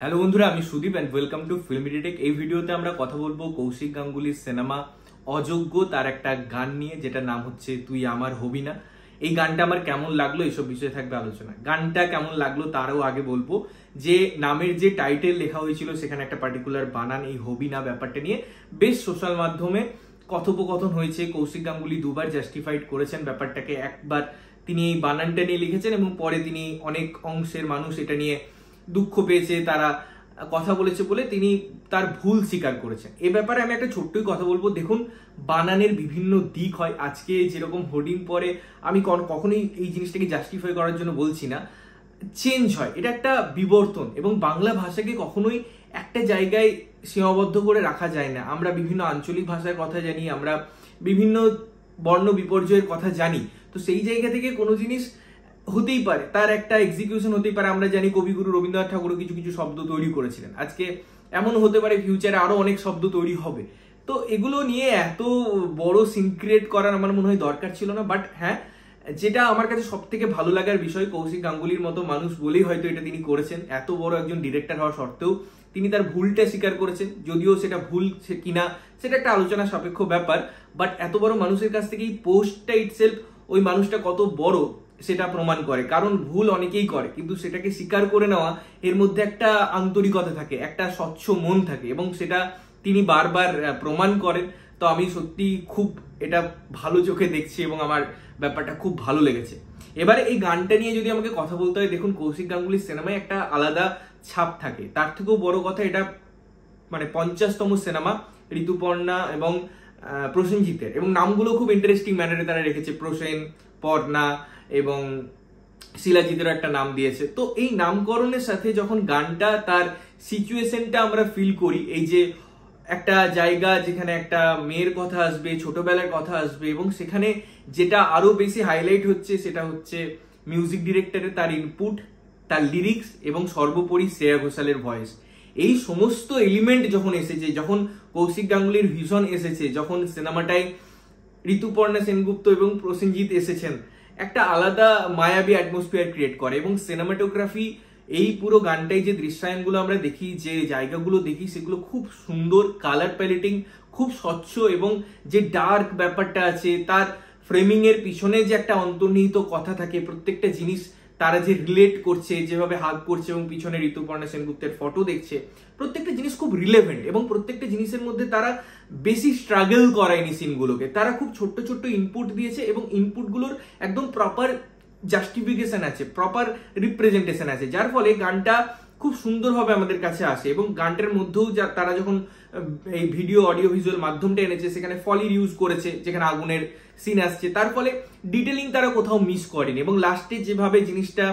Hello বন্ধুরা, আমি Sudip and welcome to ফিল্মিডিটেক। এই ভিডিওতে আমরা কথা বলবো কৌশিক গাঙ্গুলির সিনেমা অযোগ্য তার একটা গান নিয়ে, যেটার নাম হচ্ছে তুই আমার হবি না। এই গানটা আমার কেমন লাগলো এইসব বিষয়ে থাকবে আলোচনা। গানটা কেমন লাগলো তারও আগে বলবো যে নামের যে টাইটেল লেখা হয়েছিল সেখানে একটা পার্টিকুলার বানান, এই হবি না ব্যাপারটা নিয়ে বেশ সোশ্যাল মাধ্যমে কথোপকথন হয়েছে। কৌশিক গাঙ্গুলি দুবার জাস্টিফাইড করেছেন ব্যাপারটাকে। একবার তিনি এই বানানটা নিয়ে লিখেছেন এবং পরে তিনি অনেক অংশের মানুষ এটা নিয়ে দুঃখ পেয়েছে, তারা কথা বলেছে বলে তিনি তার ভুল স্বীকার করেছেন। এ ব্যাপারে আমি একটা ছোট্টই কথা বলবো। দেখুন, বানানের বিভিন্ন দিক হয়। আজকে যেরকম হোর্ডিং পরে আমি কখনোই এই জিনিসটাকে জাস্টিফাই করার জন্য বলছি না, চেঞ্জ হয়, এটা একটা বিবর্তন। এবং বাংলা ভাষাকে কখনোই একটা জায়গায় সীমাবদ্ধ করে রাখা যায় না। আমরা বিভিন্ন আঞ্চলিক ভাষার কথা জানি, আমরা বিভিন্ন বর্ণ বিপর্যয়ের কথা জানি। তো সেই জায়গা থেকে কোনো জিনিস হতেই পারে, তার একটা এক্সিকিউশন হতেই পারে। আমরা জানি কবিগুরু রবীন্দ্রনাথ ঠাকুরও কিছু কিছু শব্দ তৈরি করেছিলেন। আজকে এমন হতে পারে ফিউচারে আরো অনেক শব্দ তৈরি হবে। তো এগুলো নিয়ে এত বড় সিন ক্রিয়েট করার আমার মনে হয় দরকার ছিল না। বাট হ্যাঁ, যেটা আমার কাছে সব থেকে ভালো লাগার বিষয়, কৌশিক গাঙ্গুলির মতো মানুষ বলেই হয়তো এটা তিনি করেছেন। এত বড় একজন ডিরেক্টর হওয়া সত্ত্বেও তিনি তার ভুলটা স্বীকার করেছেন। যদিও সেটা ভুল কিনা সেটা একটা আলোচনা সাপেক্ষ ব্যাপার, বাট এত বড় মানুষের কাছ থেকে এই পোস্টটা ইটসেলফ ওই মানুষটা কত বড় সেটা প্রমাণ করে। কারণ ভুল অনেকেই করে, কিন্তু সেটাকে স্বীকার করে নেওয়া, এর মধ্যে একটা আন্তরিকতা থাকে, একটা স্বচ্ছ মন থাকে, এবং সেটা তিনি বারবার প্রমাণ করেন। তো আমি সত্যি খুব এটা ভালো চোখে দেখছি এবং আমার ব্যাপারটা খুব ভালো লেগেছে। এবারে এই গানটা নিয়ে যদি আমাকে কথা বলতে হয়, দেখুন, কৌশিক গাঙ্গুলির সিনেমায় একটা আলাদা ছাপ থাকে। তার থেকেও বড় কথা, এটা মানে 50তম সিনেমা ঋতুপর্ণা এবং প্রসেনজিতের, এবং নামগুলো খুব ইন্টারেস্টিং ম্যানারে তারা রেখেছে। প্রসেন, পর্ণা এবং শিলাজিতেরও একটা নাম দিয়েছে। তো এই নামকরণের সাথে যখন গানটা তার সিচুয়েশনটা আমরা ফিল করি, এই যে একটা জায়গা যেখানে একটা মেয়ের কথা আসবে, ছোটবেলার কথা আসবে, এবং সেখানে যেটা আরো বেশি হাইলাইট হচ্ছে সেটা হচ্ছে মিউজিক ডিরেক্টরের তার ইনপুট, তার লিরিক্স এবং সর্বোপরি শ্রেয়া ঘোষালের ভয়েস। এই সমস্ত এলিমেন্ট যখন এসেছে, যখন কৌশিক গাঙ্গুলির ভিশন এসেছে, যখন সিনেমাটায় ঋতুপর্ণা সেনগুপ্ত এবং প্রসেনজিৎ এসেছেন, একটা আলাদা মায়াবী অ্যাটমসফিয়ার ক্রিয়েট করে। এবং সিনেমাটোগ্রাফি, এই পুরো গানটাই যে দৃশ্যায়নগুলো আমরা দেখি, যে জায়গাগুলো দেখি, সেগুলো খুব সুন্দর। কালার প্যালেটিং খুব স্বচ্ছ, এবং যে ডার্ক ব্যাপারটা আছে, তার ফ্রেমিং এর পিছনে যে একটা অন্তর্নিহিত কথা থাকে, প্রত্যেকটা জিনিস তারা যে রিলেট করছে, যেভাবে হাগ করছে এবং পিছনে ঋতুপর্ণা সেনগুপ্তের ফটো দেখছে, প্রত্যেকটা জিনিস খুব রিলেভেন্ট। এবং প্রত্যেকটা জিনিসের মধ্যে তারা বেশি স্ট্রাগল করায়নি সিনগুলোকে, তারা খুব ছোট্ট ছোট্ট ইনপুট দিয়েছে, এবং ইনপুটগুলোর একদম প্রপার জাস্টিফিকেশন আছে, প্রপার রিপ্রেজেন্টেশন আছে, যার ফলে গানটা খুব সুন্দরভাবে আমাদের কাছে আসে। এবং গানটার মধ্যেও তারা যখন এই ভিডিও অডিও ভিজুয়াল মাধ্যমটা এনেছে, সেখানে ফলির ইউজ করেছে, যেখানে আগুনের সিন আসছে, তার ফলে ডিটেলিং তারা কোথাও মিস করেনি। এবং লাস্টে যেভাবে জিনিসটা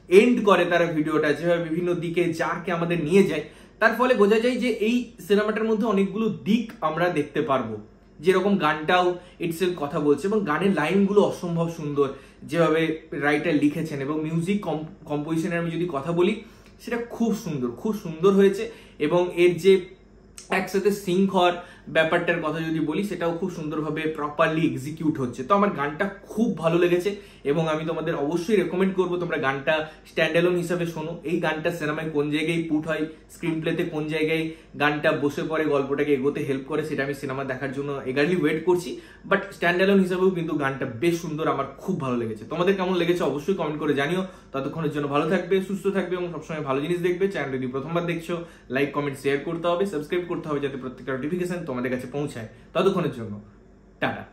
এন্ড করে তারা ভিডিওটা, যেভাবে বিভিন্ন দিকে জারকে আমাদের নিয়ে যায়, তার ফলে বোঝা যায় যে এই সিনেমাটার মধ্যে অনেকগুলো দিক আমরা দেখতে পারবো। যেরকম গানটাও ইটসেলফ কথা বলছে, এবং গানের লাইনগুলো অসম্ভব সুন্দর যেভাবে রাইটার লিখেছেন, এবং মিউজিক কম্পোজিশনের আমি যদি কথা বলি, সেটা খুব সুন্দর, খুব সুন্দর হয়েছে। এবং এর যে একসাথে সিঙ্ক হওয়ার ব্যাপারটার কথা যদি বলি, সেটাও খুব সুন্দরভাবে প্রপারলি এক্সিকিউট হচ্ছে। তো আমার গানটা খুব ভালো লেগেছে, এবং আমি তোমাদের অবশ্যই রেকমেন্ড করবো তোমরা গানটা স্ট্যান্ড অ্যালোন হিসাবে শোনো। এই গানটা সিনেমায় কোন জায়গায় পুট হয়, স্ক্রিন প্লেতে কোন জায়গায় গানটা বসে পড়ে গল্পটাকে এগোতে হেল্প করে, সেটা আমি সিনেমা দেখার জন্য এগারলি ওয়েট করছি। বাট স্ট্যান্ড অ্যালোন হিসাবেও কিন্তু গানটা বেশ সুন্দর, আমার খুব ভালো লেগেছে। তোমাদের কেমন লেগেছে অবশ্যই কমেন্ট করে জানিও। ততক্ষণের জন্য ভালো থাকবে, সুস্থ থাকবে, এবং সবসময় ভালো জিনিস দেখবে। চ্যানেল যদি প্রথমবার দেখছো, লাইক, কমেন্ট, শেয়ার করতে হবে, সাবস্ক্রাইব করতে হবে, যাতে প্রত্যেকটা নোটিফিকেশন তোমাদের কাছে পৌঁছায়। ততক্ষণের জন্য টাটা।